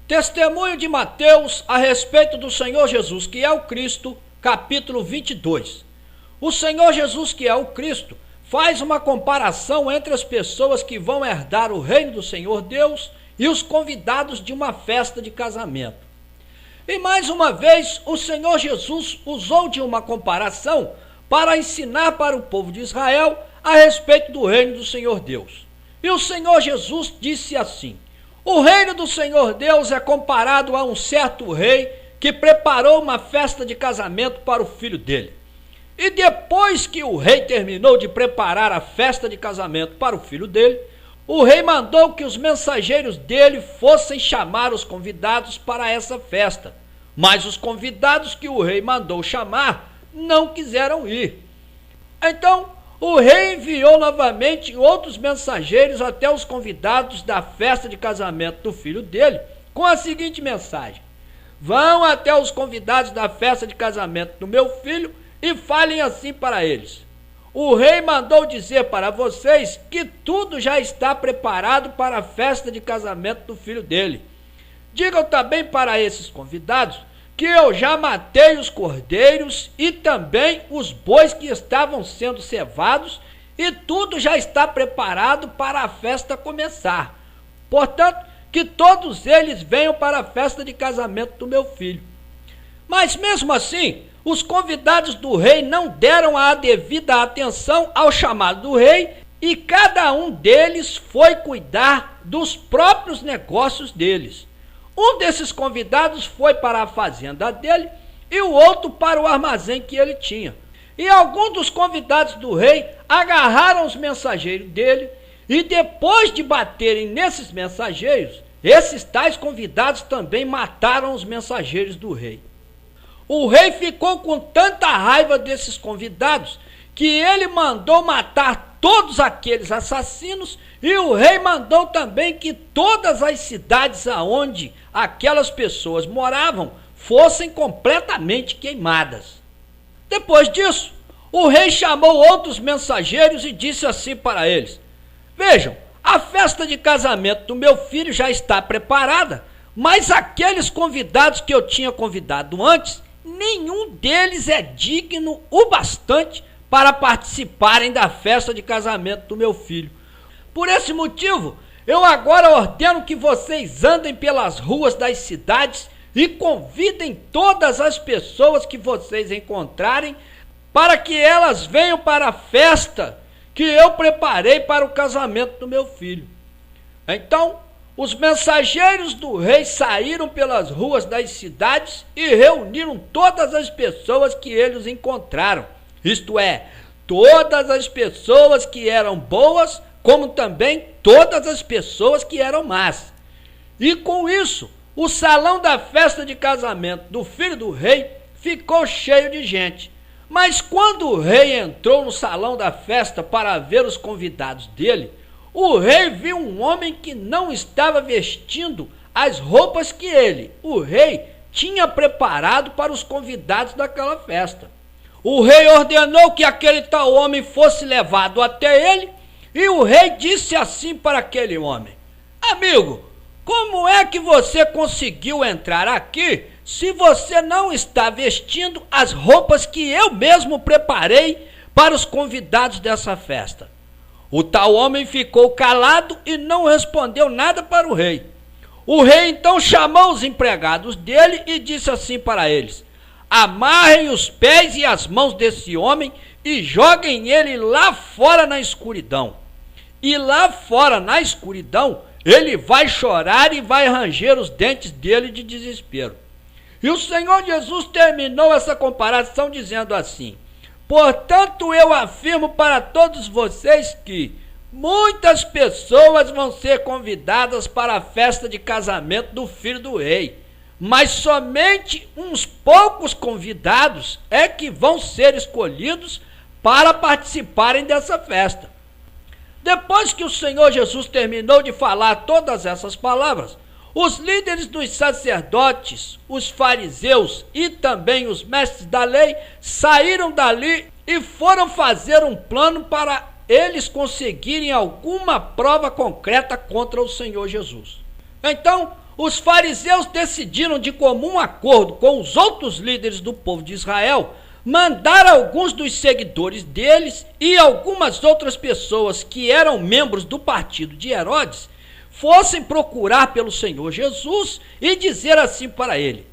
Testemunho de Mateus a respeito do Senhor Jesus, que é o Cristo, capítulo 22. O Senhor Jesus, que é o Cristo, faz uma comparação entre as pessoas que vão herdar o reino do Senhor Deus e os convidados de uma festa de casamento. E mais uma vez, o Senhor Jesus usou de uma comparação para ensinar para o povo de Israel a respeito do reino do Senhor Deus. E o Senhor Jesus disse assim: o reino do Senhor Deus é comparado a um certo rei que preparou uma festa de casamento para o filho dele. E depois que o rei terminou de preparar a festa de casamento para o filho dele, o rei mandou que os mensageiros dele fossem chamar os convidados para essa festa. Mas os convidados que o rei mandou chamar não quiseram ir. Então, o rei enviou novamente outros mensageiros até os convidados da festa de casamento do filho dele, com a seguinte mensagem: vão até os convidados da festa de casamento do meu filho e falem assim para eles: o rei mandou dizer para vocês que tudo já está preparado para a festa de casamento do filho dele. Digam também para esses convidados que eu já matei os cordeiros e também os bois que estavam sendo cevados, e tudo já está preparado para a festa começar. Portanto, que todos eles venham para a festa de casamento do meu filho. Mas mesmo assim, os convidados do rei não deram a devida atenção ao chamado do rei, e cada um deles foi cuidar dos próprios negócios deles. Um desses convidados foi para a fazenda dele e o outro para o armazém que ele tinha. E alguns dos convidados do rei agarraram os mensageiros dele e, depois de baterem nesses mensageiros, esses tais convidados também mataram os mensageiros do rei. O rei ficou com tanta raiva desses convidados que ele mandou matar todos aqueles assassinos, e o rei mandou também que todas as cidades aonde aquelas pessoas moravam fossem completamente queimadas. Depois disso, o rei chamou outros mensageiros e disse assim para eles: vejam, a festa de casamento do meu filho já está preparada, mas aqueles convidados que eu tinha convidado antes, nenhum deles é digno o bastante para participarem da festa de casamento do meu filho. Por esse motivo, eu agora ordeno que vocês andem pelas ruas das cidades e convidem todas as pessoas que vocês encontrarem para que elas venham para a festa que eu preparei para o casamento do meu filho. Então, os mensageiros do rei saíram pelas ruas das cidades e reuniram todas as pessoas que eles encontraram, isto é, todas as pessoas que eram boas, como também todas as pessoas que eram más. E com isso, o salão da festa de casamento do filho do rei ficou cheio de gente. Mas quando o rei entrou no salão da festa para ver os convidados dele, o rei viu um homem que não estava vestindo as roupas que ele, o rei, tinha preparado para os convidados daquela festa. O rei ordenou que aquele tal homem fosse levado até ele, e o rei disse assim para aquele homem: amigo, como é que você conseguiu entrar aqui se você não está vestindo as roupas que eu mesmo preparei para os convidados dessa festa? O tal homem ficou calado e não respondeu nada para o rei. O rei então chamou os empregados dele e disse assim para eles: amarrem os pés e as mãos desse homem e joguem ele lá fora na escuridão. E lá fora na escuridão ele vai chorar e vai ranger os dentes dele de desespero. E o Senhor Jesus terminou essa comparação dizendo assim: portanto eu afirmo para todos vocês que muitas pessoas vão ser convidadas para a festa de casamento do filho do rei, mas somente uns poucos convidados é que vão ser escolhidos para participarem dessa festa. Depois que o Senhor Jesus terminou de falar todas essas palavras, os líderes dos sacerdotes, os fariseus e também os mestres da lei saíram dali e foram fazer um plano para eles conseguirem alguma prova concreta contra o Senhor Jesus. Então, os fariseus decidiram de comum acordo com os outros líderes do povo de Israel mandar alguns dos seguidores deles e algumas outras pessoas que eram membros do partido de Herodes fossem procurar pelo Senhor Jesus e dizer assim para ele: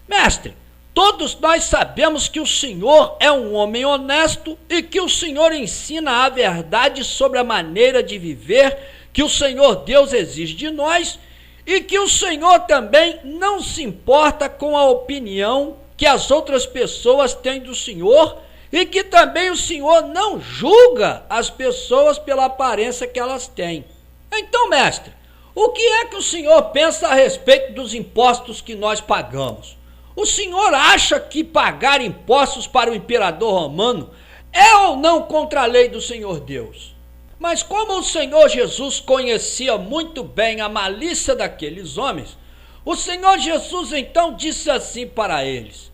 Mestre, todos nós sabemos que o Senhor é um homem honesto e que o Senhor ensina a verdade sobre a maneira de viver que o Senhor Deus exige de nós e que o Senhor também não se importa com a opinião que as outras pessoas têm do Senhor e que também o Senhor não julga as pessoas pela aparência que elas têm. Então, mestre, o que é que o Senhor pensa a respeito dos impostos que nós pagamos? O Senhor acha que pagar impostos para o imperador romano é ou não contra a lei do Senhor Deus? Mas como o Senhor Jesus conhecia muito bem a malícia daqueles homens, o Senhor Jesus então disse assim para eles: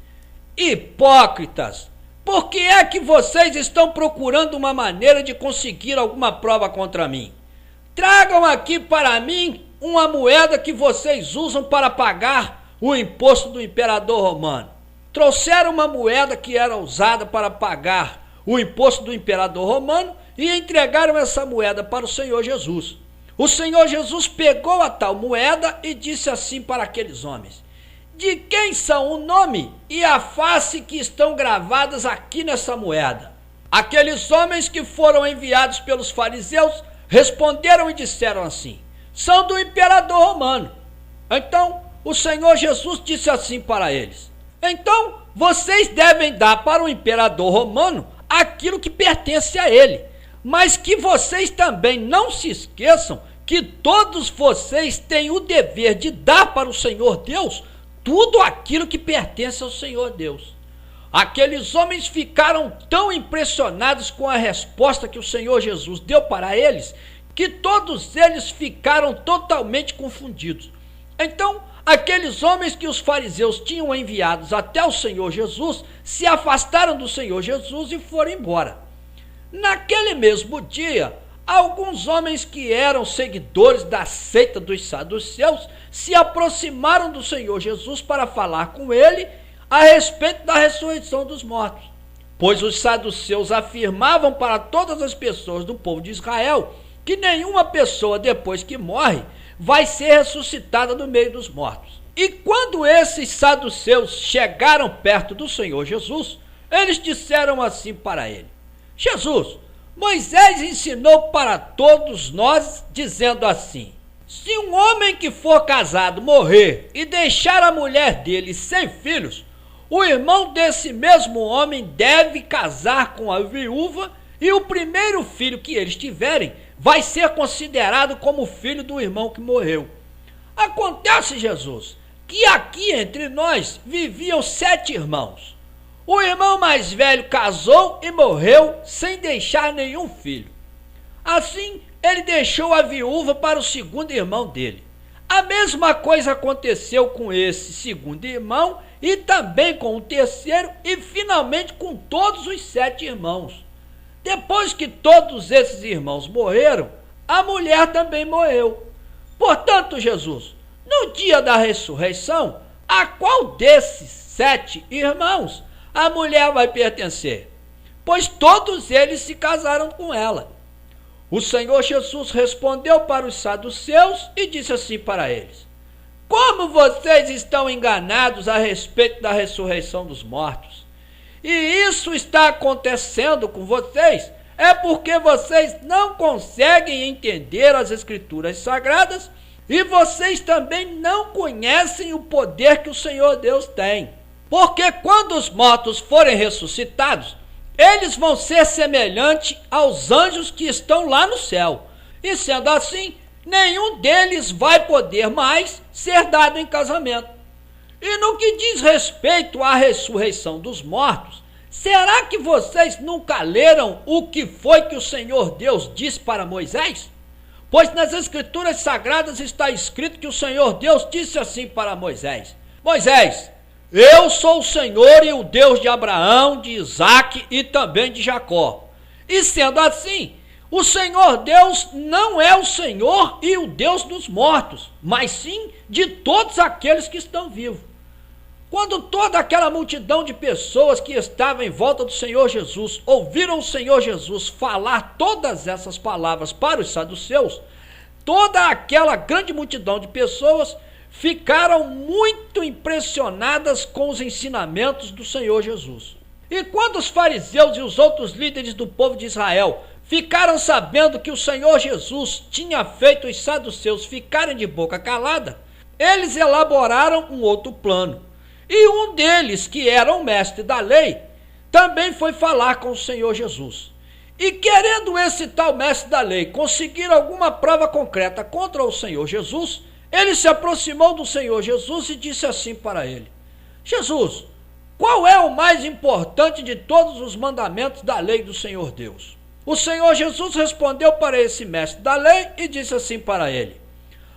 Hipócritas, por que é que vocês estão procurando uma maneira de conseguir alguma prova contra mim? Tragam aqui para mim uma moeda que vocês usam para pagar o imposto do imperador romano. Trouxeram uma moeda que era usada para pagar o imposto do imperador romano e entregaram essa moeda para o Senhor Jesus. O Senhor Jesus pegou a tal moeda e disse assim para aqueles homens: De quem são o nome e a face que estão gravadas aqui nessa moeda? Aqueles homens que foram enviados pelos fariseus responderam e disseram assim: São do imperador romano. Então o Senhor Jesus disse assim para eles: Então vocês devem dar para o imperador romano aquilo que pertence a ele, mas que vocês também não se esqueçam que todos vocês têm o dever de dar para o Senhor Deus tudo aquilo que pertence ao Senhor Deus. Aqueles homens ficaram tão impressionados com a resposta que o Senhor Jesus deu para eles, que todos eles ficaram totalmente confundidos. Então, aqueles homens que os fariseus tinham enviados até o Senhor Jesus se afastaram do Senhor Jesus e foram embora. Naquele mesmo dia, alguns homens que eram seguidores da seita dos saduceus se aproximaram do Senhor Jesus para falar com ele a respeito da ressurreição dos mortos, pois os saduceus afirmavam para todas as pessoas do povo de Israel que nenhuma pessoa depois que morre vai ser ressuscitada do meio dos mortos. E quando esses saduceus chegaram perto do Senhor Jesus, eles disseram assim para ele: Jesus, Moisés ensinou para todos nós, dizendo assim: se um homem que for casado morrer e deixar a mulher dele sem filhos, o irmão desse mesmo homem deve casar com a viúva e o primeiro filho que eles tiverem vai ser considerado como filho do irmão que morreu. Acontece, Jesus, que aqui entre nós viviam 7 irmãos. O irmão mais velho casou e morreu sem deixar nenhum filho. Assim, ele deixou a viúva para o segundo irmão dele. A mesma coisa aconteceu com esse segundo irmão e também com o terceiro e finalmente com todos os 7 irmãos. Depois que todos esses irmãos morreram, a mulher também morreu. Portanto, Jesus, no dia da ressurreição, a qual desses 7 irmãos a mulher vai pertencer? Pois todos eles se casaram com ela. O Senhor Jesus respondeu para os saduceus e disse assim para eles: Como vocês estão enganados a respeito da ressurreição dos mortos? E isso está acontecendo com vocês, é porque vocês não conseguem entender as Escrituras Sagradas e vocês também não conhecem o poder que o Senhor Deus tem. Porque quando os mortos forem ressuscitados, eles vão ser semelhantes aos anjos que estão lá no céu. E sendo assim, nenhum deles vai poder mais ser dado em casamento. E no que diz respeito à ressurreição dos mortos, será que vocês nunca leram o que foi que o Senhor Deus disse para Moisés? Pois nas Escrituras Sagradas está escrito que o Senhor Deus disse assim para Moisés: Moisés, eu sou o Senhor e o Deus de Abraão, de Isaque e também de Jacó. E sendo assim, O Senhor Deus não é o Senhor e o Deus dos mortos, mas sim de todos aqueles que estão vivos. Quando toda aquela multidão de pessoas que estavam em volta do Senhor Jesus ouviram o Senhor Jesus falar todas essas palavras para os saduceus, toda aquela grande multidão de pessoas ficaram muito impressionadas com os ensinamentos do Senhor Jesus. E quando os fariseus e os outros líderes do povo de Israel ficaram sabendo que o Senhor Jesus tinha feito os saduceus ficarem de boca calada, eles elaboraram um outro plano. E um deles, que era o mestre da lei, também foi falar com o Senhor Jesus. E querendo esse tal mestre da lei conseguir alguma prova concreta contra o Senhor Jesus, ele se aproximou do Senhor Jesus e disse assim para ele: Jesus, qual é o mais importante de todos os mandamentos da lei do Senhor Deus? O Senhor Jesus respondeu para esse mestre da lei e disse assim para ele: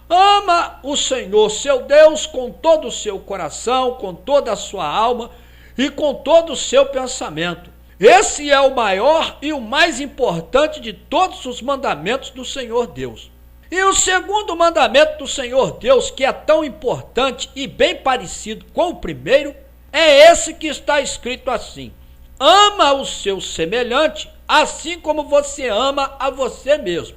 ama o Senhor seu Deus com todo o seu coração, com toda a sua alma e com todo o seu pensamento. Esse é o maior e o mais importante de todos os mandamentos do Senhor Deus. E o segundo mandamento do Senhor Deus, que é tão importante e bem parecido com o primeiro, é esse que está escrito assim: ama o seu semelhante, assim como você ama a você mesmo.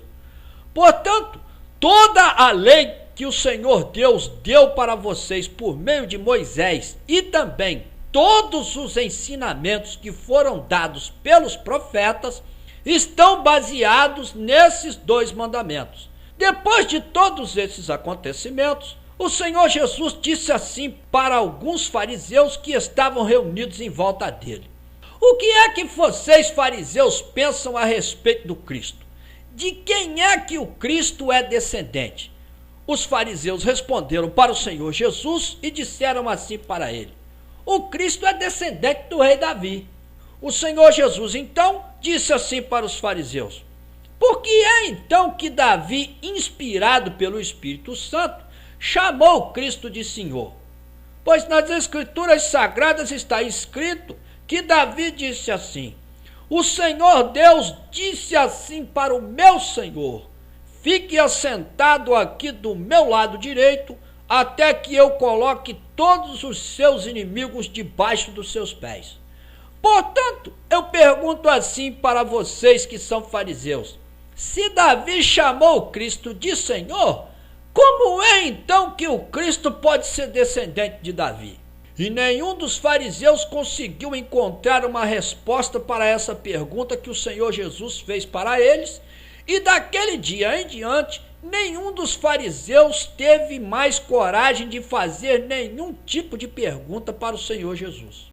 Portanto, toda a lei que o Senhor Deus deu para vocês por meio de Moisés e também todos os ensinamentos que foram dados pelos profetas estão baseados nesses dois mandamentos. Depois de todos esses acontecimentos, o Senhor Jesus disse assim para alguns fariseus que estavam reunidos em volta dele: o que é que vocês fariseus pensam a respeito do Cristo? De quem é que o Cristo é descendente? Os fariseus responderam para o Senhor Jesus e disseram assim para ele: o Cristo é descendente do rei Davi. O Senhor Jesus então disse assim para os fariseus: por que é então que Davi, inspirado pelo Espírito Santo, chamou o Cristo de Senhor? Pois nas Escrituras Sagradas está escrito que Davi disse assim: o Senhor Deus disse assim para o meu Senhor: fique assentado aqui do meu lado direito, até que eu coloque todos os seus inimigos debaixo dos seus pés. Portanto, eu pergunto assim para vocês que são fariseus: se Davi chamou o Cristo de Senhor, como é então que o Cristo pode ser descendente de Davi? E nenhum dos fariseus conseguiu encontrar uma resposta para essa pergunta que o Senhor Jesus fez para eles, e daquele dia em diante, nenhum dos fariseus teve mais coragem de fazer nenhum tipo de pergunta para o Senhor Jesus.